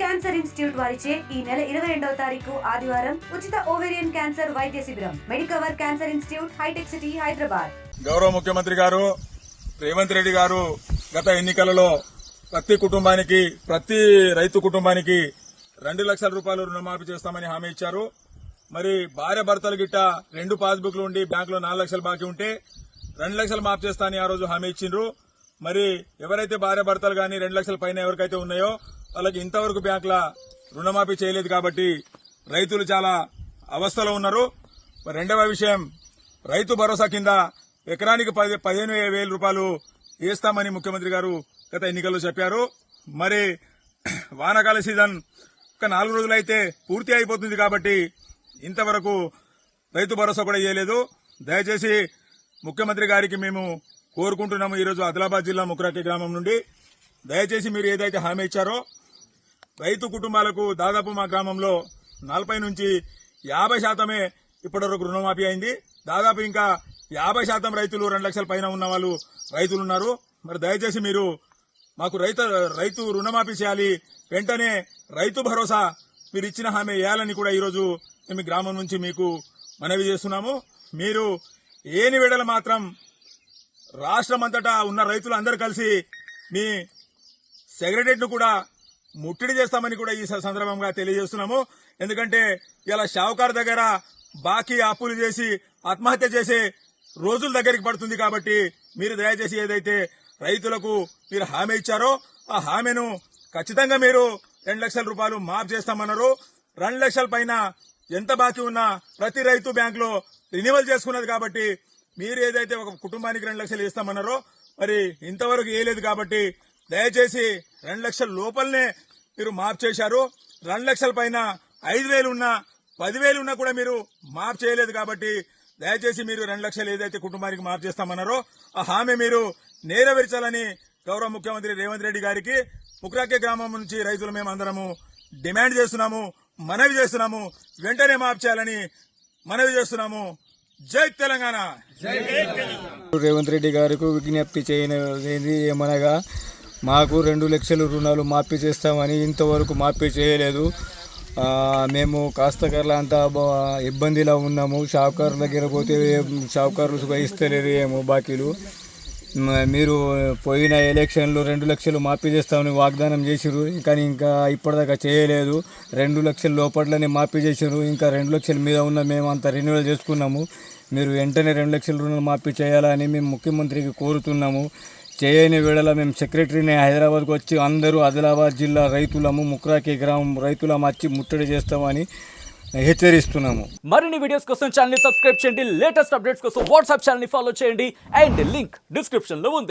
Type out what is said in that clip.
Cancer institute వారిచే ఈ నెల 22వ తారీఖు ఆదివారం ఉచిత ఓవేరియన్ క్యాన్సర్ వైద్య శిబిరం Medicover cancer institute Hitec City Hyderabad. గౌరవ ముఖ్యమంత్రి గారు రేవంత్ రెడ్డి గారు గత ఎన్నికలలో ప్రతి రైతు కుటుంబానికి 2 లక్షల రూపాయలు రుణమాఫీ చేస్తామని హామీ ఇచ్చారు. మరి భార్య భర్తలు గిట్ట 2 పాస్బుక్లు ఉండి బ్యాంకులో 4 లక్షలు బాకీ ఉంటే 2 లక్షలు మాఫీ చేస్తా అని ఆ రోజు హామీ ఇచ్చిండ్రు. మరి ఎవరైతే భార్య భర్తలు గాని 2 లక్షల పైన ఎవరికైతే ఉన్నాయో వాళ్ళకి ఇంతవరకు బ్యాంకుల రుణమాఫీ చేయలేదు కాబట్టి రైతులు చాలా అవస్థలో ఉన్నారు. రెండవ విషయం, రైతు భరోసా కింద ఎకరానికి 15,000 రూపాయలు వేస్తామని ముఖ్యమంత్రి గారు గత ఎన్నికల్లో చెప్పారు. మరి వానాకాల సీజన్ ఒక 4 రోజులైతే పూర్తి అయిపోతుంది కాబట్టి ఇంతవరకు రైతు భరోసా కూడా చేయలేదు. దయచేసి ముఖ్యమంత్రి గారికి మేము కోరుకుంటున్నాము. ఈరోజు ఆదిలాబాద్ జిల్లా ముక్రాకి గ్రామం నుండి దయచేసి మీరు ఏదైతే హామీ ఇచ్చారో రైతు కుటుంబాలకు దాదాపు మా గ్రామంలో 40 నుంచి 50% ఇప్పటివరకు రుణమాఫీ అయింది. దాదాపు ఇంకా 50% రైతులు 2 లక్షల పైన ఉన్న వాళ్ళు రైతులు ఉన్నారు. మరి దయచేసి మీరు మాకు రైతు రుణమాఫీ చేయాలి. వెంటనే రైతు భరోసా మీరు ఇచ్చిన హామీ వేయాలని కూడా ఈరోజు మేము గ్రామం నుంచి మీకు మనవి చేస్తున్నాము. మీరు ఏని వేడల మాత్రం రాష్ట్రమంతటా ఉన్న రైతులు అందరూ కలిసి మీ సెక్రటరీని కూడా ముట్టడి చేస్తామని కూడా ఈ సందర్భంగా తెలియజేస్తున్నాము. ఎందుకంటే ఇలా షావుకారు దగ్గర బాకీ అప్పులు చేసి ఆత్మహత్య చేసే రోజుల దగ్గరికి పడుతుంది. కాబట్టి మీరు దయచేసి ఏదైతే రైతులకు మీరు హామీ ఇచ్చారో ఆ హామీను ఖచ్చితంగా మీరు 2 లక్షల రూపాయలు మాఫ్ చేస్తామన్నారు. 2 లక్షల పైన ఎంత బాకీ ఉన్నా ప్రతి రైతు బ్యాంకులో రినివల్ చేసుకున్నది కాబట్టి మీరు ఏదైతే ఒక కుటుంబానికి 2 లక్షలు ఇస్తామన్నారో మరి ఇంతవరకు వేయలేదు. కాబట్టి దయచేసి 2 లక్షల లోపలనే మీరు మాఫ్ చేశారు. 2 లక్షల పైన 5,000 ఉన్నా 10,000 ఉన్నా కూడా మీరు మాఫ్ చేయలేదు. కాబట్టి దయచేసి మీరు 2 లక్షలు ఏదైతే కుటుంబానికి మాఫ్ చేస్తామన్నారో ఆ హామీ మీరు నెరవేర్చాలని గౌరవ ముఖ్యమంత్రి రేవంత్ రెడ్డి గారికి ముక్రాకే గ్రామం నుంచి రైతులు మేము అందరము డిమాండ్ చేస్తున్నాము, మనవి చేస్తున్నాము. వెంటనే మాఫ్ చేయాలని మనవి చేస్తున్నాము. జై తెలంగాణ. రేవంత్ రెడ్డి గారికి విజ్ఞప్తి చేయనిది ఏమనగా మాకు 2 లక్షల రుణాలు మాఫీ చేస్తామని ఇంతవరకు మాఫీ చేయలేదు. మేము కాస్తకర్ల అంతా ఇబ్బందిలో ఉన్నాము. షావుకారుల దగ్గర పోతే షావుకారులు ఇస్తలేరు ఏమో బాకీలు. మీరు పోయిన ఎలక్షన్లో 2 లక్షలు మాఫీ చేస్తామని వాగ్దానం చేసిరు, కానీ ఇంకా ఇప్పటిదాకా చేయలేదు. 2 లక్షల లోపట్లనే మాఫీ చేసిరు. ఇంకా 2 లక్షల మీద ఉన్న మేము అంతా రెన్యువల్ చేసుకున్నాము. మీరు వెంటనే 2 లక్షల రుణాలు మాఫీ చేయాలని మేము ముఖ్యమంత్రికి కోరుతున్నాము. చేయని వేళల మేము సెక్రటరీని హైదరాబాద్కు వచ్చి అందరూ ఆదిలాబాద్ జిల్లా రైతులము ముక్రాకి గ్రామం రైతులము వచ్చి ముట్టడి చేస్తామని హెచ్చరిస్తున్నాము. మరిన్ని వీడియోస్ కోసం ఛానల్ ని సబ్స్క్రైబ్ చేయండి. లేటెస్ట్ అప్డేట్స్ కోసం వాట్సాప్ ఛానల్ ని ఫాలో చేయండి. అండ్ లింక్ డిస్క్రిప్షన్ లో ఉంది.